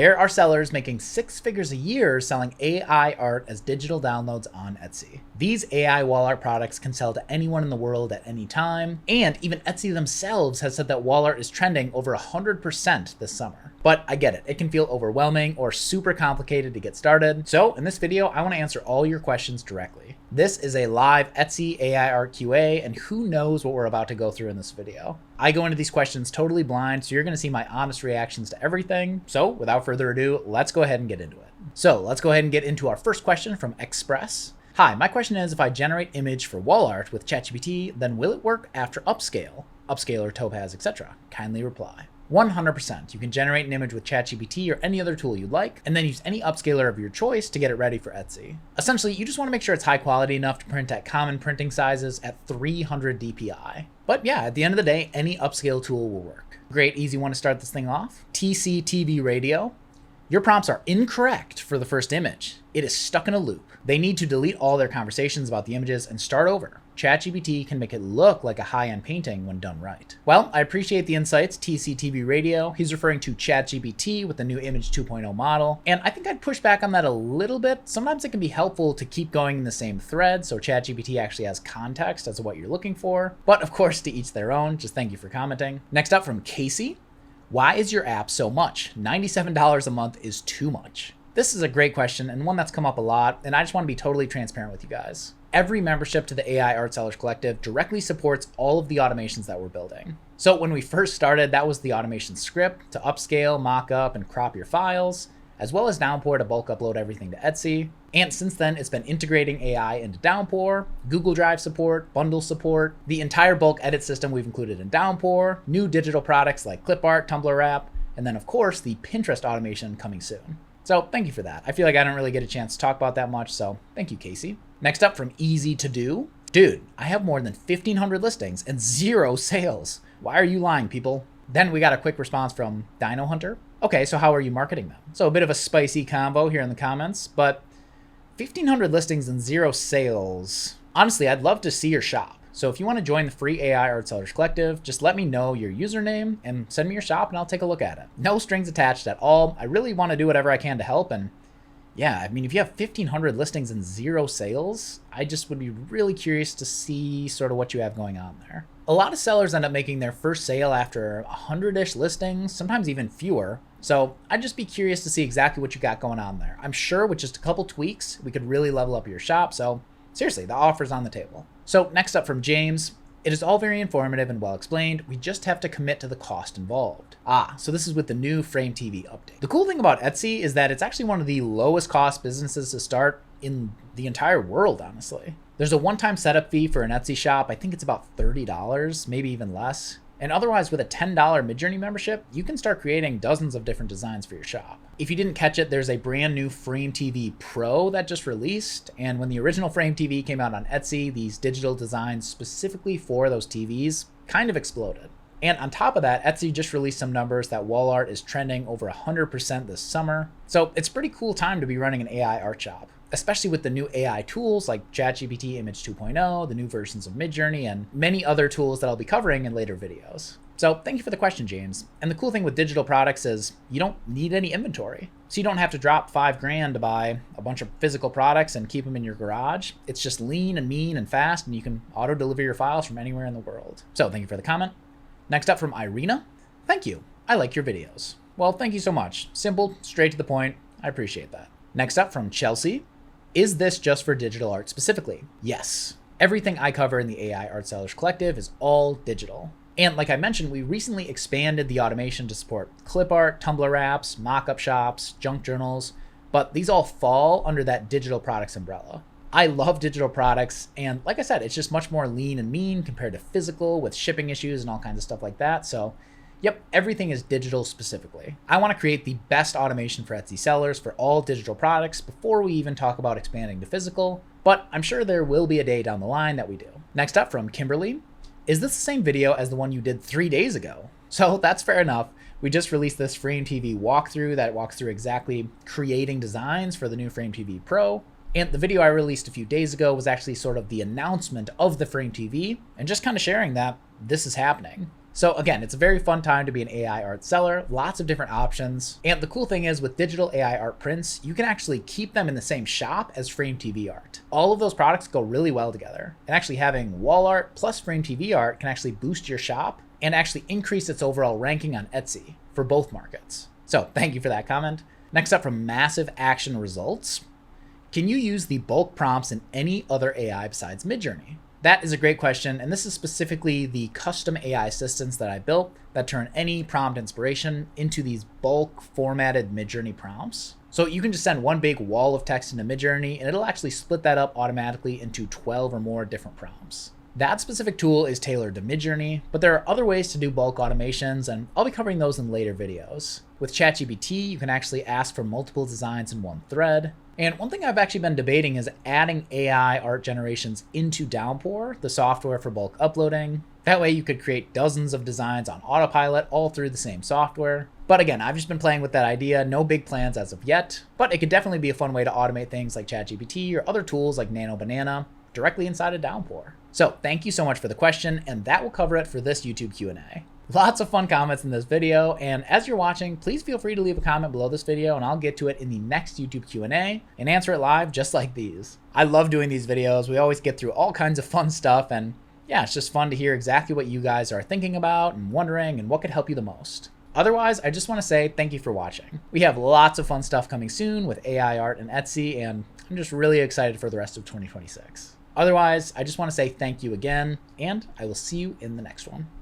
There are sellers making 6 figures a year selling AI art as digital downloads on Etsy. These AI wall art products can sell to anyone in the world at any time, and even Etsy themselves has said that wall art is trending over 100% this summer. But I get it, it can feel overwhelming or super complicated to get started. So in this video, I want to answer all your questions directly. This is a live Etsy AI art QA, and who knows what we're about to go through in this video. I go into these questions totally blind, so you're going to see my honest reactions to everything. So without further ado, let's go ahead and get into it. So let's go ahead and get into our first question from Express. Hi, my question is, if I generate image for wall art with ChatGPT, then will it work after upscale, upscaler, topaz, etc.? Kindly reply. 100%. You can generate an image with ChatGPT or any other tool you'd like, and then use any upscaler of your choice to get it ready for Etsy. Essentially, you just want to make sure it's high quality enough to print at common printing sizes at 300 dpi. But yeah, at the end of the day, any upscale tool will work. Great, easy one to start this thing off. TCTV radio. Your prompts are incorrect for the first image. It is stuck in a loop. They need to delete all their conversations about the images and start over. ChatGPT can make it look like a high-end painting when done right. Well, I appreciate the insights, TCTV Radio. He's referring to ChatGPT with the new Image 2.0 model. And I think I'd push back on that a little bit. Sometimes it can be helpful to keep going in the same thread so ChatGPT actually has context as to what you're looking for. But of course, to each their own. Just thank you for commenting. Next up from Casey. Why is your app so much? $97 a month is too much. This is a great question and one that's come up a lot, and I just want to be totally transparent with you guys. Every membership to the AI Art Sellers Collective directly supports all of the automations that we're building. So when we first started, that was the automation script to upscale, mock up, and crop your files, as well as Downpour to bulk upload everything to Etsy. And since then, it's been integrating AI into Downpour, Google Drive support, bundle support, the entire bulk edit system we've included in Downpour, new digital products like clip art, Tumblr wrap, and then of course the Pinterest automation coming soon. So thank you for that. I feel like I don't really get a chance to talk about that much, so thank you, Casey. Next up from Easy to Do. Dude, I have more than 1,500 listings and 0 sales. Why are you lying, people? Then we got a quick response from Dino Hunter. Okay, so how are you marketing them? So a bit of a spicy combo here in the comments, but 1,500 listings and 0 sales. Honestly, I'd love to see your shop. So if you want to join the free AI Art Sellers Collective, just let me know your username and send me your shop and I'll take a look at it. No strings attached at all. I really want to do whatever I can to help. And yeah, I mean, if you have 1,500 listings and 0 sales, I just would be really curious to see sort of what you have going on there. A lot of sellers end up making their first sale after 100-ish listings, sometimes even fewer. So I'd just be curious to see exactly what you got going on there. I'm sure with just a couple tweaks, we could really level up your shop. So seriously, the offer's on the table. So next up from James, it is all very informative and well explained. We just have to commit to the cost involved. So this is with the new Frame TV update. The cool thing about Etsy is that it's actually one of the lowest cost businesses to start in the entire world, honestly. There's a one-time setup fee for an Etsy shop. I think it's about $30, maybe even less. And otherwise, with a $10 Midjourney membership, you can start creating dozens of different designs for your shop. If you didn't catch it, there's a brand new Frame TV Pro that just released. And when the original Frame TV came out on Etsy, these digital designs specifically for those TVs kind of exploded. And on top of that, Etsy just released some numbers that wall art is trending over 100% this summer. So it's a pretty cool time to be running an AI art shop, especially with the new AI tools like ChatGPT Image 2.0, the new versions of Midjourney, and many other tools that I'll be covering in later videos. So thank you for the question, James. And the cool thing with digital products is you don't need any inventory. So you don't have to drop $5 grand to buy a bunch of physical products and keep them in your garage. It's just lean and mean and fast, and you can auto deliver your files from anywhere in the world. So thank you for the comment. Next up from Irina. Thank you. I like your videos. Well, thank you so much. Simple, straight to the point. I appreciate that. Next up from Chelsea. Is this just for digital art specifically? Yes. Everything I cover in the AI Art Sellers Collective is all digital. And like I mentioned, we recently expanded the automation to support clip art, Tumblr wraps, mock-up shops, junk journals, but these all fall under that digital products umbrella. I love digital products, and like I said, it's just much more lean and mean compared to physical with shipping issues and all kinds of stuff like that. So yep, everything is digital specifically. I want to create the best automation for Etsy sellers for all digital products before we even talk about expanding to physical, but I'm sure there will be a day down the line that we do. Next up from Kimberly, is this the same video as the one you did 3 days ago? So that's fair enough. We just released this Frame TV walkthrough that walks through exactly creating designs for the new Frame TV Pro. And the video I released a few days ago was actually sort of the announcement of the Frame TV and just kind of sharing that this is happening. So again, it's a very fun time to be an AI art seller, lots of different options. And the cool thing is with digital AI art prints, you can actually keep them in the same shop as frame TV art. All of those products go really well together. And actually having wall art plus frame TV art can actually boost your shop and actually increase its overall ranking on Etsy for both markets. So thank you for that comment. Next up from Massive Action Results, can you use the bulk prompts in any other AI besides Midjourney? That is a great question, and this is specifically the custom AI assistants that I built that turn any prompt inspiration into these bulk formatted Midjourney prompts. So you can just send one big wall of text into Midjourney, and it'll actually split that up automatically into 12 or more different prompts. That specific tool is tailored to Midjourney, but there are other ways to do bulk automations, and I'll be covering those in later videos. With ChatGPT, you can actually ask for multiple designs in one thread. And one thing I've actually been debating is adding AI art generations into Downpour, the software for bulk uploading. That way you could create dozens of designs on autopilot all through the same software. But again, I've just been playing with that idea, no big plans as of yet, but it could definitely be a fun way to automate things like ChatGPT or other tools like Nano Banana directly inside of Downpour. So thank you so much for the question, and that will cover it for this YouTube Q&A. Lots of fun comments in this video, and as you're watching, please feel free to leave a comment below this video and I'll get to it in the next YouTube Q&A and answer it live just like these. I love doing these videos. We always get through all kinds of fun stuff, and yeah, it's just fun to hear exactly what you guys are thinking about and wondering and what could help you the most. Otherwise, I just want to say thank you for watching. We have lots of fun stuff coming soon with AI art and Etsy, and I'm just really excited for the rest of 2026. Otherwise, I just want to say thank you again, and I will see you in the next one.